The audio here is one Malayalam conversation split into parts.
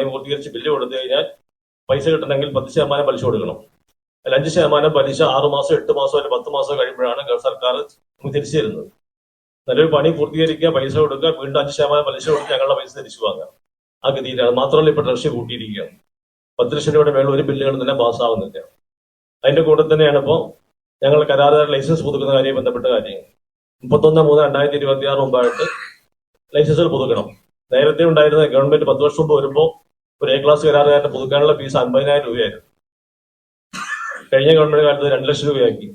പണി പൂർത്തീകരിച്ച് ബില്ല് കൊടുത്തു കഴിഞ്ഞാൽ പൈസ കിട്ടണമെങ്കിൽ 10% പലിശ കൊടുക്കണം. അല്ല 5% പലിശ 6 മാസം 8 മാസം അല്ലെങ്കിൽ 10 മാസം കഴിയുമ്പോഴാണ് സർക്കാർ നമുക്ക് തിരിച്ചു തരുന്നത്. നല്ലൊരു പണി പൂർത്തീകരിക്കുക, പൈസ കൊടുക്കുക, വീണ്ടും 5% പലിശ കൊടുത്ത് ഞങ്ങളുടെ പൈസ തിരിച്ചു വാങ്ങാം. ആ ഗതിയിലാണ്. മാത്രമല്ല ഇപ്പൊ ട്രഷറി കൂട്ടിയിരിക്കുകയാണ്. 10 ലക്ഷം രൂപയുടെ മേളിൽ ഒരു ബില്ലുകളും തന്നെ പാസ്സാവുന്നില്ല. അതിന്റെ കൂടെ തന്നെയാണ് ഇപ്പോൾ ഞങ്ങൾ കരാറുകാർ ലൈസൻസ് പുതുക്കുന്ന കാര്യം ബന്ധപ്പെട്ട കാര്യങ്ങൾ 31/3/2026 മുമ്പായിട്ട് ലൈസൻസുകൾ പുതുക്കണം. നേരത്തെ ഉണ്ടായിരുന്ന ഗവൺമെന്റ് 10 വർഷം മുമ്പ് വരുമ്പോൾ ഒരു എ ക്ലാസ് കരാറുകാരനെ പുതുക്കാനുള്ള ഫീസ് 50,000 രൂപയായിരുന്നു. കഴിഞ്ഞ ഗവൺമെന്റ് കാലത്ത് 2 ലക്ഷം രൂപയാക്കി.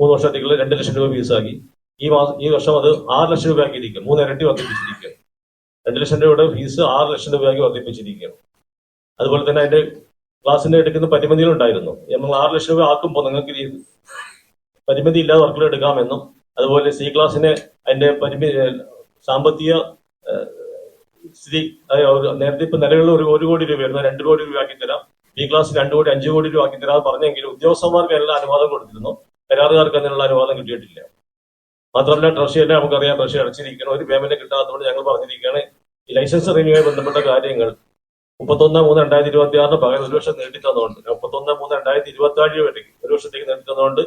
3 വർഷത്തേക്കുള്ള 2 ലക്ഷം രൂപ ഫീസാക്കി. ഈ വർഷം അത് 6 ലക്ഷം രൂപയാക്കിയിരിക്കും. 3 ഇരട്ടി വർദ്ധിപ്പിച്ചിരിക്കുകയാണ്. 2 ലക്ഷം രൂപയുടെ ഫീസ് 6 ലക്ഷം രൂപയാക്കി വർദ്ധിപ്പിച്ചിരിക്കുകയാണ്. അതുപോലെ തന്നെ അതിന്റെ ക്ലാസ്സിന്റെ എടുക്കുന്ന പരിമിതികളുണ്ടായിരുന്നു. നമ്മൾ 6 ലക്ഷം രൂപ ആക്കുമ്പോൾ നിങ്ങൾക്ക് പരിമിതി ഇല്ലാതെ വർക്കുകൾ എടുക്കാമെന്നും അതുപോലെ സി ക്ലാസ്സിന് അതിന്റെ സാമ്പത്തിക സ്ഥിതി നേരത്തെ ഇപ്പൊ നിലവിൽ 1 കോടി രൂപയായിരുന്നു, 2 കോടി രൂപ ആക്കി തരാം. ബി ക്ലാസ് 2 കോടി 5 കോടി രൂപ ആക്കി തരാം പറഞ്ഞെങ്കിലും ഉദ്യോഗസ്ഥന്മാർക്ക് എല്ലാം അനുവാദം കൊടുത്തിരുന്നു. കരാറുകാർക്ക് അതിനുള്ള അനുവാദം കിട്ടിയിട്ടില്ല. മാത്രമല്ല ട്രഷറിയെ നമുക്കറിയാം, ട്രഷറി അടച്ചിരിക്കണം. ഒരു പേയ്മെന്റ് കിട്ടാത്തതുകൊണ്ട് ഞങ്ങൾ പറഞ്ഞിരിക്കുകയാണ് ഈ ലൈസൻസ് റിന്യൂവുമായി ബന്ധപ്പെട്ട കാര്യങ്ങൾ 31/3/2026 പകരം 1 വർഷം നീട്ടി തന്നുകൊണ്ട് 31/3/2027 വരെയും 1 വർഷത്തേക്ക് നീട്ടി തന്നുകൊണ്ട്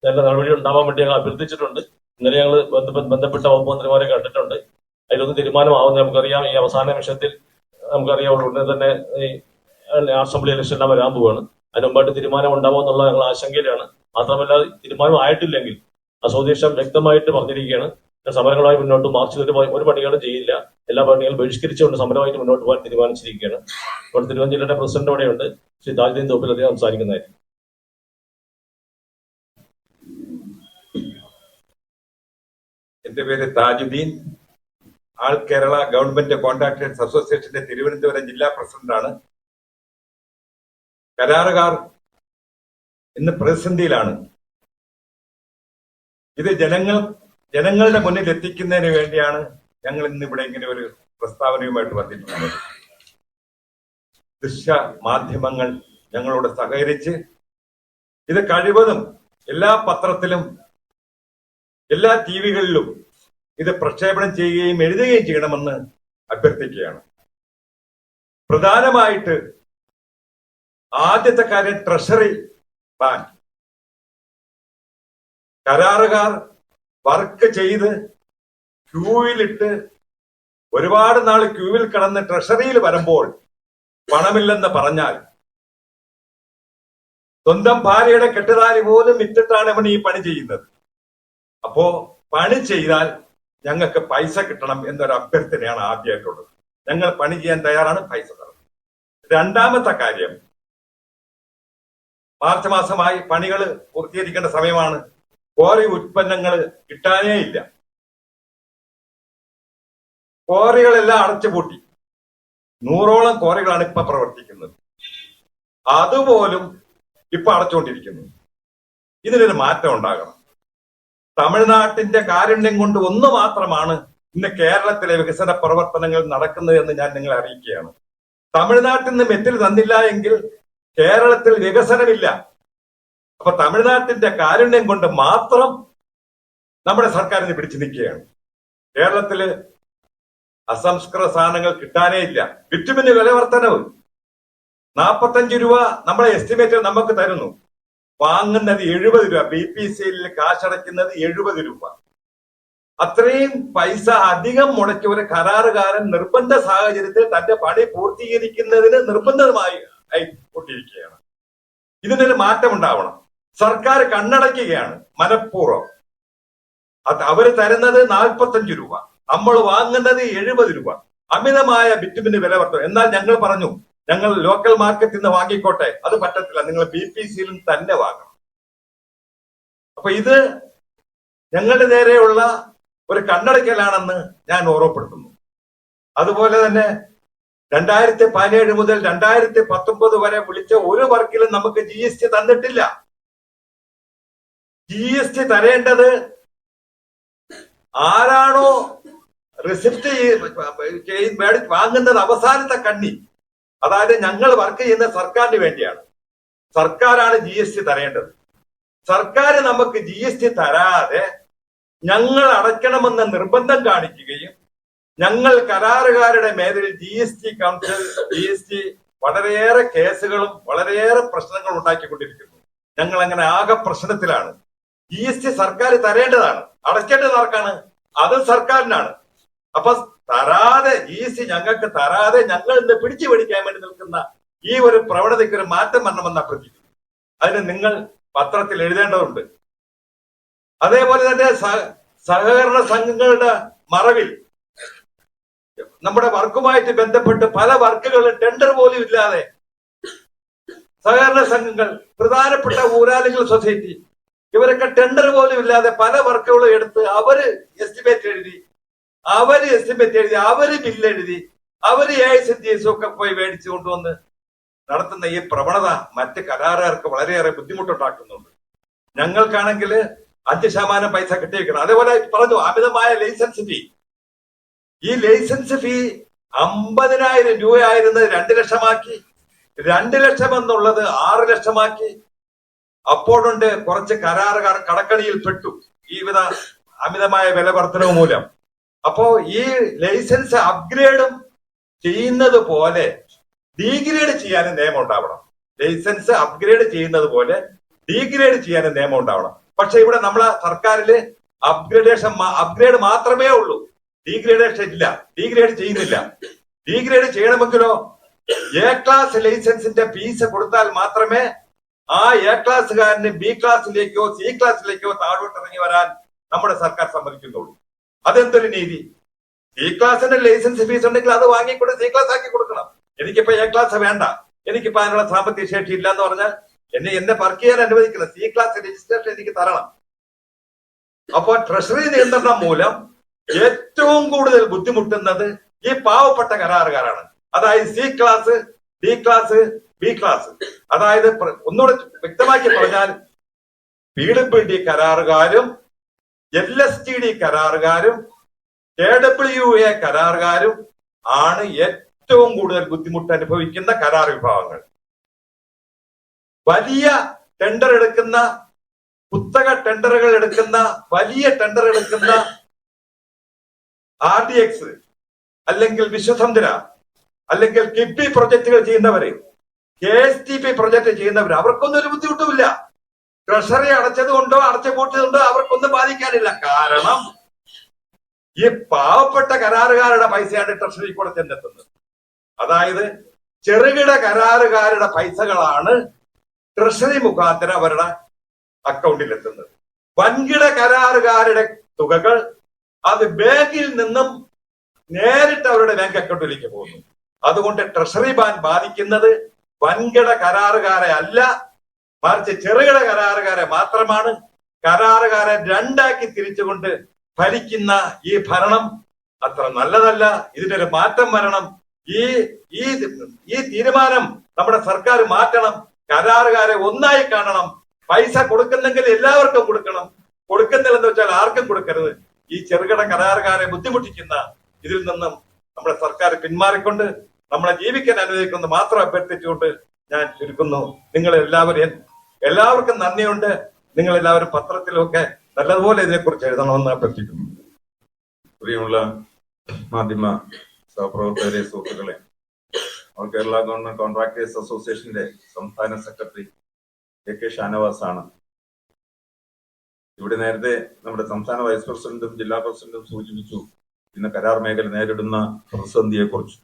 നല്ല നടപടി ഉണ്ടാവാൻ വേണ്ടി ഞങ്ങൾ അഭ്യർത്ഥിച്ചിട്ടുണ്ട്. ഇന്നലെ ഞങ്ങൾ ബന്ധപ്പെട്ട വകുപ്പ് മന്ത്രിമാരെ കണ്ടിട്ടുണ്ട്. അതിലൊന്നും തീരുമാനമാവുന്ന നമുക്കറിയാം. ഈ അവസാന നിമിഷത്തിൽ നമുക്കറിയാം ഉടനെ തന്നെ ഈ അസംബ്ലി ഇലക്ഷൻ എല്ലാം വരാൻ പോവുകയാണ്. അതിന് മുമ്പായിട്ട് തീരുമാനം ഉണ്ടാവുമെന്നുള്ള ഞങ്ങൾ ആശങ്കയിലാണ്. മാത്രമല്ല തീരുമാനം ആയിട്ടില്ലെങ്കിൽ അസോസിയേഷൻ വ്യക്തമായിട്ട് പറഞ്ഞിരിക്കുകയാണ് സമരങ്ങളുമായി മുന്നോട്ട് മാർച്ചിൽ ഒരു പണികളും ചെയ്യില്ല, എല്ലാ പണികളും ബഹിഷ്കരിച്ചുകൊണ്ട് സമരമായിട്ട് മുന്നോട്ട് പോകാൻ തീരുമാനിച്ചിരിക്കുകയാണ്. ഇവിടെ തിരുവനന്തപുരം ജില്ലയുടെ പ്രസിഡന്റ് അവിടെയുണ്ട്. ശ്രീ താജുദ്ദീൻ തോപ്പിൽ അദ്ദേഹം സംസാരിക്കുന്നതായിരിക്കും. എന്റെ പേര് താജുദ്ദീൻ. ആൾ കേരള ഗവൺമെന്റ് കോൺട്രാക്ടേഴ്സ് അസോസിയേഷന്റെ തിരുവനന്തപുരം ജില്ലാ പ്രസിഡന്റാണ്. കരാറുകാർ ഇന്ന് പ്രതിസന്ധിയിലാണ്. ഇത് ജനങ്ങളുടെ മുന്നിൽ എത്തിക്കുന്നതിന് വേണ്ടിയാണ് ഞങ്ങൾ ഇന്ന് ഇവിടെ ഇങ്ങനെ ഒരു പ്രസ്താവനയുമായിട്ട് വന്നിട്ടുള്ളത്. ദൃശ്യ മാധ്യമങ്ങൾ ഞങ്ങളോട് സഹകരിച്ച് ഇത് കഴിവതും എല്ലാ പത്രത്തിലും എല്ലാ ടിവികളിലും ഇത് പ്രക്ഷേപണം ചെയ്യുകയും എഴുതുകയും ചെയ്യണമെന്ന് അഭ്യർത്ഥിക്കുകയാണ്. പ്രധാനമായിട്ട് ആദ്യത്തെ കാര്യം ട്രഷറി ബാൻ. കരാറുകാർ വർക്ക് ചെയ്ത് ക്യൂവിലിട്ട് ഒരുപാട് നാൾ ക്യൂവിൽ കിടന്ന് ട്രഷറിയിൽ വരുമ്പോൾ പണമില്ലെന്ന് പറഞ്ഞാൽ സ്വന്തം ഭാര്യയുടെ കെട്ടുതാലി പോലും വിറ്റിട്ടാണ് അവൻ ഈ പണി ചെയ്യുന്നത്. അപ്പോ പണി ചെയ്താൽ ഞങ്ങൾക്ക് പൈസ കിട്ടണം എന്നൊരു അഭ്യർത്ഥനയാണ് ആദ്യമായിട്ടുള്ളത്. ഞങ്ങൾ പണി ചെയ്യാൻ തയ്യാറാണ്, പൈസ തരണം. രണ്ടാമത്തെ കാര്യം, മാർച്ച് മാസമായി പണികൾ പൂർത്തീകരിക്കേണ്ട സമയമാണ്. ക്വാറി ഉൽപ്പന്നങ്ങൾ കിട്ടാനേ ഇല്ല. ക്വാറികളെല്ലാം അടച്ചുപൂട്ടി. 100ഓളം ക്വാറികളാണ് ഇപ്പൊ പ്രവർത്തിക്കുന്നത്. അതുപോലും ഇപ്പൊ അടച്ചുകൊണ്ടിരിക്കുന്നു. ഇതിനൊരു മാറ്റം ഉണ്ടാകണം. തമിഴ്നാട്ടിന്റെ കാരുണ്യം കൊണ്ട് ഒന്ന് മാത്രമാണ് ഇന്ന് കേരളത്തിലെ വികസന പ്രവർത്തനങ്ങൾ നടക്കുന്നത് എന്ന് ഞാൻ നിങ്ങളെ അറിയിക്കുകയാണ്. തമിഴ്നാട്ടിൽ നിന്ന് മെറ്റൽ തന്നില്ല എങ്കിൽ കേരളത്തിൽ വികസനമില്ല. അപ്പൊ തമിഴ്നാട്ടിന്റെ കാരുണ്യം കൊണ്ട് മാത്രം നമ്മുടെ സർക്കാരിന് പിടിച്ചു നിൽക്കുകയാണ്. കേരളത്തില് അസംസ്കൃത സാധനങ്ങൾ കിട്ടാനേ ഇല്ല. ബിറ്റുമിന് വില വർധനവ് 45 രൂപ നമ്മളെ എസ്റ്റിമേറ്റ് നമുക്ക് തരുന്നു. വാങ്ങുന്നത് 70 രൂപ. BPCL കാശടയ്ക്കുന്നത് 70 രൂപ. അത്രയും പൈസ അധികം മുടക്കിയ ഒരു കരാറുകാരൻ നിർബന്ധ സാഹചര്യത്തിൽ തന്റെ പണി പൂർത്തീകരിക്കുന്നതിന് നിർബന്ധമായി കൂട്ടിയിരിക്കുകയാണ്. ഇതിനൊരു മാറ്റം ഉണ്ടാവണം. സർക്കാർ കണ്ണടയ്ക്കുകയാണ് മനഃപൂർവ്വം. അവര് തരുന്നത് 45 രൂപ, നമ്മൾ വാങ്ങുന്നത് 70 രൂപ. അമിതമായ ബിറ്റുമിന് വില വർധന. എന്നാൽ ഞങ്ങൾ പറഞ്ഞു ഞങ്ങൾ ലോക്കൽ മാർക്കറ്റിൽ നിന്ന് വാങ്ങിക്കോട്ടെ. അത് പറ്റത്തില്ല, നിങ്ങൾ BPCL തന്നെ വാങ്ങണം. അപ്പൊ ഇത് ഞങ്ങളുടെ നേരെയുള്ള ഒരു കണ്ണടയ്ക്കലാണെന്ന് ഞാൻ ഓർമ്മപ്പെടുത്തുന്നു. അതുപോലെ തന്നെ 2017 മുതൽ 2019 വരെ വിളിച്ച ഒരു വർക്കിലും നമുക്ക് GST തന്നിട്ടില്ല. GST തരേണ്ടത് ആരാണോ റിസിപ്റ്റ് വാങ്ങുന്നത് അവസാനത്തെ കണ്ണി, അതായത് ഞങ്ങൾ വർക്ക് ചെയ്യുന്ന സർക്കാരിന് വേണ്ടിയാണ്. സർക്കാരാണ് GST തരേണ്ടത്. സർക്കാർ നമുക്ക് GST തരാതെ ഞങ്ങൾ അടയ്ക്കണമെന്ന നിർബന്ധം കാണിക്കുകയും ഞങ്ങൾ കരാറുകാരുടെ മേഖലയിൽ GST കൗൺസിൽ GST വളരെയേറെ കേസുകളും വളരെയേറെ പ്രശ്നങ്ങളും ഉണ്ടാക്കിക്കൊണ്ടിരിക്കുന്നു. ഞങ്ങൾ അങ്ങനെ ആകെ പ്രശ്നത്തിലാണ്. GST സർക്കാർ തരേണ്ടതാണ്, അടയ്ക്കേണ്ടത് ആർക്കാണ്? അത് സർക്കാരിനാണ്. അപ്പൊ തരാതെ GST ഞങ്ങൾക്ക് തരാതെ ഞങ്ങൾ ഇന്ന് പിടിച്ചു പിടിക്കാൻ വേണ്ടി നിൽക്കുന്ന ഈ ഒരു പ്രവണതയ്ക്ക് ഒരു മാറ്റം വരണമെന്ന് അഭ്യർത്ഥിക്കുന്നു. അതിന് നിങ്ങൾ പത്രത്തിൽ എഴുതേണ്ടതുണ്ട്. അതേപോലെ തന്നെ സഹകരണ സംഘങ്ങളുടെ മറവിൽ നമ്മുടെ വർക്കുമായിട്ട് ബന്ധപ്പെട്ട് പല വർക്കുകളും ടെൻഡർ പോലും ഇല്ലാതെ സഹകരണ സംഘങ്ങൾ, പ്രധാനപ്പെട്ട ഊരാളുകൾ സൊസൈറ്റി, ഇവരൊക്കെ ടെൻഡർ പോലും ഇല്ലാതെ പല വർക്കുകളും എടുത്ത് അവര് എസ്റ്റിമേറ്റ് എഴുതി, അവര് ബില്ലെഴുതി, അവര് AICTS ഒക്കെ പോയി മേടിച്ചു കൊണ്ടുവന്ന് നടത്തുന്ന ഈ പ്രവണത മറ്റ് കരാറുകാർക്ക് വളരെയേറെ ബുദ്ധിമുട്ടുണ്ടാക്കുന്നുണ്ട്. ഞങ്ങൾക്കാണെങ്കിൽ 5% പൈസ കിട്ടിയിരിക്കണം. അതേപോലെ പറഞ്ഞു അമിതമായ ലൈസൻസ് ഫീ. ഈ ലൈസൻസ് ഫീ 50,000 രൂപയായിരുന്നത് 2 ലക്ഷമാക്കി, 2 ലക്ഷം എന്നുള്ളത് 6 ലക്ഷമാക്കി. അപ്പോഴുണ്ട് കുറച്ച് കരാറുകാർ കടക്കണിയിൽ പെട്ടു ഈ വിധ അമിതമായ വില വർധനവ് മൂലം. അപ്പോ ഈ ലൈസൻസ് അപ്ഗ്രേഡും ചെയ്യുന്നത് പോലെ ഡീഗ്രേഡ് ചെയ്യാനും നിയമം ഉണ്ടാവണം. ലൈസൻസ് അപ്ഗ്രേഡ് ചെയ്യുന്നത് പോലെ ഡീഗ്രേഡ് ചെയ്യാനും നിയമം ഉണ്ടാവണം. പക്ഷെ ഇവിടെ നമ്മളെ സർക്കാരില് അപ്ഗ്രേഡ് മാത്രമേ ഉള്ളൂ, ഡീഗ്രേഡേഷൻ ഇല്ല, ഡീഗ്രേഡ് ചെയ്യുന്നില്ല. ഡീഗ്രേഡ് ചെയ്യണമെങ്കിലോ A ക്ലാസ് ലൈസൻസിന്റെ ഫീസ് കൊടുത്താൽ മാത്രമേ ആ A ക്ലാസ്സുകാരന് B ക്ലാസ്സിലേക്കോ C ക്ലാസ്സിലേക്കോ താഴോട്ട് ഇറങ്ങി വരാൻ നമ്മുടെ സർക്കാർ സമ്മതിക്കുന്നുള്ളൂ. അതെന്തൊരു നീതി? C ക്ലാസ്സിന്റെ ലൈസൻസ് ഫീസ് ഉണ്ടെങ്കിൽ അത് വാങ്ങിക്കൊണ്ട് C ക്ലാസ് ആക്കി കൊടുക്കണം. എനിക്കിപ്പോ A ക്ലാസ് വേണ്ട, എനിക്കിപ്പോ അതിനുള്ള സാമ്പത്തിക ശേഷി ഇല്ല എന്ന് പറഞ്ഞാൽ എന്നെ വർക്ക് ചെയ്യാൻ അനുവദിക്കണം, C ക്ലാസ് രജിസ്ട്രേഷൻ എനിക്ക് തരണം. അപ്പോ ട്രഷറി നിയന്ത്രണം മൂലം ഏറ്റവും കൂടുതൽ ബുദ്ധിമുട്ടുന്നത് ഈ പാവപ്പെട്ട കരാറുകാരാണ്. അതായത് C class, D class, B class. അതായത് ഒന്നുകൂടെ വ്യക്തമാക്കി പറഞ്ഞാൽ PWD കരാറുകാരും LSTD കരാറുകാരും KWA കരാറുകാരും ആണ് ഏറ്റവും കൂടുതൽ ബുദ്ധിമുട്ട് അനുഭവിക്കുന്ന കരാർ വിഭാഗങ്ങൾ. വലിയ ടെൻഡർ എടുക്കുന്ന, കുത്തക ടെൻഡറുകൾ എടുക്കുന്ന, വലിയ ടെൻഡർ എടുക്കുന്ന RDX അല്ലെങ്കിൽ വിശ്വസമുദ്ര അല്ലെങ്കിൽ കിഫ്ബി പ്രൊജക്ടുകൾ ചെയ്യുന്നവര്, KSTP പ്രൊജക്ട് ചെയ്യുന്നവര് അവർക്കൊന്നും ഒരു ബുദ്ധിമുട്ടുമില്ല. ട്രഷറി അടച്ചത് കൊണ്ടോ അടച്ചു പൂട്ടിയതുകൊണ്ടോ അവർക്കൊന്നും ബാധിക്കാനില്ല. കാരണം ഈ പാവപ്പെട്ട കരാറുകാരുടെ പൈസയാണ് ട്രഷറി കൂടെ ചെന്നെത്തുന്നത്. അതായത് ചെറുകിട കരാറുകാരുടെ പൈസകളാണ് ട്രഷറി മുഖാന്തരം അവരുടെ അക്കൗണ്ടിൽ എത്തുന്നത്. വൻകിട കരാറുകാരുടെ തുകകൾ അത് ബാങ്കിൽ നിന്നും നേരിട്ട് അവരുടെ ബാങ്ക് അക്കൗണ്ടിലേക്ക് പോകുന്നു. അതുകൊണ്ട് ട്രഷറി ബാൻ ബാധിക്കുന്നത് വൻകിട കരാറുകാരെ അല്ല, മറിച്ച് ചെറുകിട കരാറുകാരെ മാത്രമാണ്. കരാറുകാരെ രണ്ടാക്കി തിരിച്ചുകൊണ്ട് ഭരിക്കുന്ന ഈ ഭരണം അത്ര നല്ലതല്ല. ഇതിനൊരു മാറ്റം വരണം. ഈ തീരുമാനം നമ്മുടെ സർക്കാർ മാറ്റണം. കരാറുകാരെ ഒന്നായി കാണണം. പൈസ കൊടുക്കുന്നെങ്കിൽ എല്ലാവർക്കും കൊടുക്കണം, കൊടുക്കുന്നില്ലെന്ന് വെച്ചാൽ ആർക്കും കൊടുക്കരുത്. ഈ ചെറുകിട കരാറുകാരെ ബുദ്ധിമുട്ടിക്കുന്ന ഇതിൽ നിന്നും നമ്മുടെ സർക്കാർ പിന്മാറിക്കൊണ്ട് നമ്മളെ ജീവിക്കാൻ അനുവദിക്കുന്നത് മാത്രം അഭ്യർത്ഥിച്ചുകൊണ്ട് ഞാൻ ചുരുക്കുന്നു. എല്ലാവർക്കും നന്ദിയുണ്ട്. നിങ്ങൾ എല്ലാവരും പത്രത്തിലൊക്കെ നല്ലതുപോലെ ഇതിനെക്കുറിച്ച് എഴുതണമെന്ന് അഭ്യർത്ഥിക്കുന്നു. പ്രിയമുള്ള മാധ്യമ സഹപ്രവർത്തകരെ, സുഹൃത്തുക്കളെ, കേരള ഗവൺമെന്റ് കോൺട്രാക്ടേഴ്സ് അസോസിയേഷന്റെ സംസ്ഥാന സെക്രട്ടറി AK ഷാനവാസ് ആണ്. ഇവിടെ നേരത്തെ നമ്മുടെ സംസ്ഥാന വൈസ് പ്രസിഡന്റും ജില്ലാ പ്രസിഡന്റും സൂചിപ്പിച്ചു ഇന്ന് കരാർ മേഖല നേരിടുന്ന പ്രതിസന്ധിയെ കുറിച്ച്.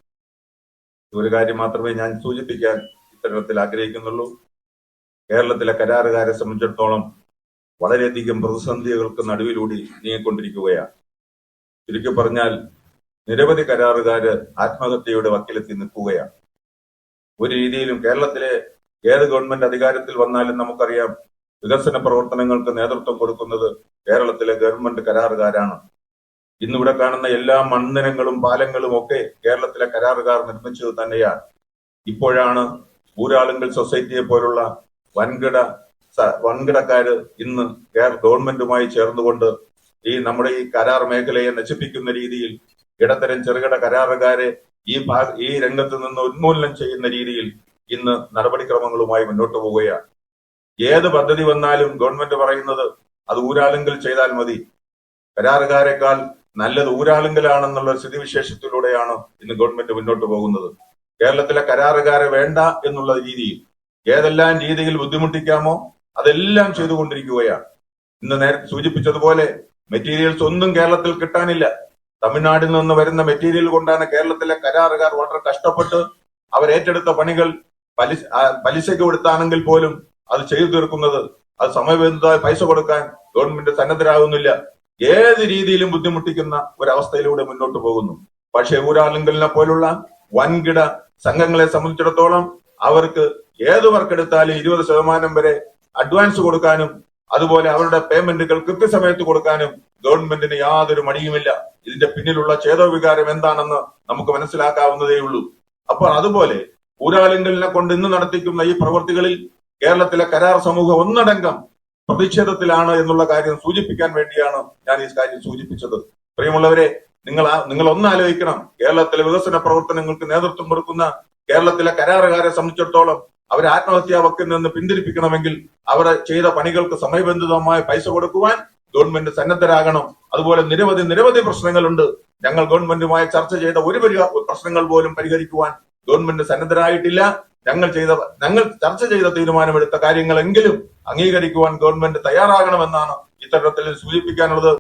ഒരു കാര്യം മാത്രമേ ഞാൻ സൂചിപ്പിക്കാൻ ഇത്തരത്തിൽ ആഗ്രഹിക്കുന്നുള്ളൂ. കേരളത്തിലെ കരാറുകാരെ സംബന്ധിച്ചിടത്തോളം വളരെയധികം പ്രതിസന്ധികൾക്ക് നടുവിലൂടെ നീങ്ങിക്കൊണ്ടിരിക്കുകയാണ്. ചുരുക്കി പറഞ്ഞാൽ നിരവധി കരാറുകാര് ആത്മഹത്യയുടെ വക്കിലെത്തി നിൽക്കുകയാണ്. ഒരു രീതിയിലും കേരളത്തിലെ ഏത് ഗവൺമെന്റ് അധികാരത്തിൽ വന്നാലും നമുക്കറിയാം, വികസന പ്രവർത്തനങ്ങൾക്ക് നേതൃത്വം കൊടുക്കുന്നത് കേരളത്തിലെ ഗവൺമെന്റ് കരാറുകാരാണ്. ഇന്നിവിടെ കാണുന്ന എല്ലാ മണ്ഡലങ്ങളും പാലങ്ങളും ഒക്കെ കേരളത്തിലെ കരാറുകാർ നിർമ്മിച്ചത് തന്നെയാണ്. ഇപ്പോഴാണ് ഊരാളുങ്കൽ സൊസൈറ്റിയെ പോലുള്ള വൻകിടക്കാര് ഇന്ന് ഗവൺമെന്റുമായി ചേർന്നുകൊണ്ട് നമ്മുടെ ഈ കരാർ മേഖലയെ നശിപ്പിക്കുന്ന രീതിയിൽ ഇടത്തരം ചെറുകിട കരാറുകാരെ ഈ രംഗത്ത് നിന്ന് ഉന്മൂലനം ചെയ്യുന്ന രീതിയിൽ ഇന്ന് നടപടിക്രമങ്ങളുമായി മുന്നോട്ട് പോവുകയാണ്. ഏത് പദ്ധതി വന്നാലും ഗവൺമെന്റ് പറയുന്നത് അത് ഊരാളുങ്കൽ ചെയ്താൽ മതി, കരാറുകാരെക്കാൾ നല്ലത് ഊരാളുങ്കലാണെന്നുള്ള സ്ഥിതിവിശേഷത്തിലൂടെയാണ് ഇന്ന് ഗവൺമെന്റ് മുന്നോട്ട് പോകുന്നത്. കേരളത്തിലെ കരാറുകാരെ വേണ്ട എന്നുള്ള രീതിയിൽ ഏതെല്ലാം രീതിയിൽ ബുദ്ധിമുട്ടിക്കാമോ അതെല്ലാം ചെയ്തുകൊണ്ടിരിക്കുകയാണ്. ഇന്ന് നേരത്തെ സൂചിപ്പിച്ചതുപോലെ മെറ്റീരിയൽസ് ഒന്നും കേരളത്തിൽ കിട്ടാനില്ല. തമിഴ്നാട്ടിൽ നിന്ന് വരുന്ന മെറ്റീരിയൽ കൊണ്ടാണ് കേരളത്തിലെ കരാറുകാർ വളരെ കഷ്ടപ്പെട്ട് അവരേറ്റെടുത്ത പണികൾ പലിശയ്ക്ക് കൊടുത്താണെങ്കിൽ പോലും അത് ചെയ്തു തീർക്കുന്നത്. അത് സമയബന്ധിതമായി പൈസ കൊടുക്കാൻ ഗവൺമെന്റ് സന്നദ്ധരാകുന്നില്ല. ഏത് രീതിയിലും ബുദ്ധിമുട്ടിക്കുന്ന ഒരവസ്ഥയിലൂടെ മുന്നോട്ട് പോകുന്നു. പക്ഷേ ഊരാളുങ്കലിനെ പോലുള്ള വൻകിട സംഘങ്ങളെ സംബന്ധിച്ചിടത്തോളം അവർക്ക് ഏത് വർക്ക് എടുത്താലും 20% വരെ അഡ്വാൻസ് കൊടുക്കാനും അതുപോലെ അവരുടെ പേയ്മെന്റുകൾ കൃത്യസമയത്ത് കൊടുക്കാനും ഗവൺമെന്റിന് യാതൊരു മടിയുമില്ല. ഇതിന്റെ പിന്നിലുള്ള ചേതോവികാരം എന്താണെന്ന് നമുക്ക് മനസ്സിലാക്കാവുന്നതേ ഉള്ളൂ. അപ്പോൾ അതുപോലെ ഊരാളുങ്കലിനെ കൊണ്ട് ഇന്ന് നടത്തിക്കുന്ന ഈ പ്രവൃത്തികളിൽ കേരളത്തിലെ കരാർ സമൂഹം ഒന്നടങ്കം പ്രതിഷേധത്തിലാണ് എന്നുള്ള കാര്യം സൂചിപ്പിക്കാൻ വേണ്ടിയാണ് ഞാൻ ഈ കാര്യം സൂചിപ്പിച്ചത്. പ്രിയമുള്ളവരെ, നിങ്ങൾ ഒന്നാലോചിക്കണം. കേരളത്തിലെ വികസന പ്രവർത്തനങ്ങൾക്ക് നേതൃത്വം കൊടുക്കുന്ന കേരളത്തിലെ കരാറുകാരെ സംബന്ധിച്ചിടത്തോളം അവരെ ആത്മഹത്യാ വക്കിൽ നിന്ന് പിന്തിരിപ്പിക്കണമെങ്കിൽ അവർ ചെയ്ത പണികൾക്ക് സമയബന്ധിതമായ പൈസ കൊടുക്കുവാൻ ഗവൺമെന്റ് സന്നദ്ധരാകണം. അതുപോലെ നിരവധി പ്രശ്നങ്ങളുണ്ട്. ഞങ്ങൾ ഗവൺമെന്റുമായി ചർച്ച ചെയ്ത ഒരു പ്രശ്നങ്ങൾ പോലും പരിഹരിക്കുവാൻ ഗവൺമെന്റ് സന്നദ്ധരായിട്ടില്ല. ഞങ്ങൾ ചർച്ച ചെയ്ത തീരുമാനമെടുത്ത കാര്യങ്ങളെങ്കിലും അംഗീകരിക്കുവാൻ ഗവൺമെന്റ് തയ്യാറാകണമെന്നാണ് ഇത്തരത്തിൽ സൂചിപ്പിക്കാനുള്ളത്.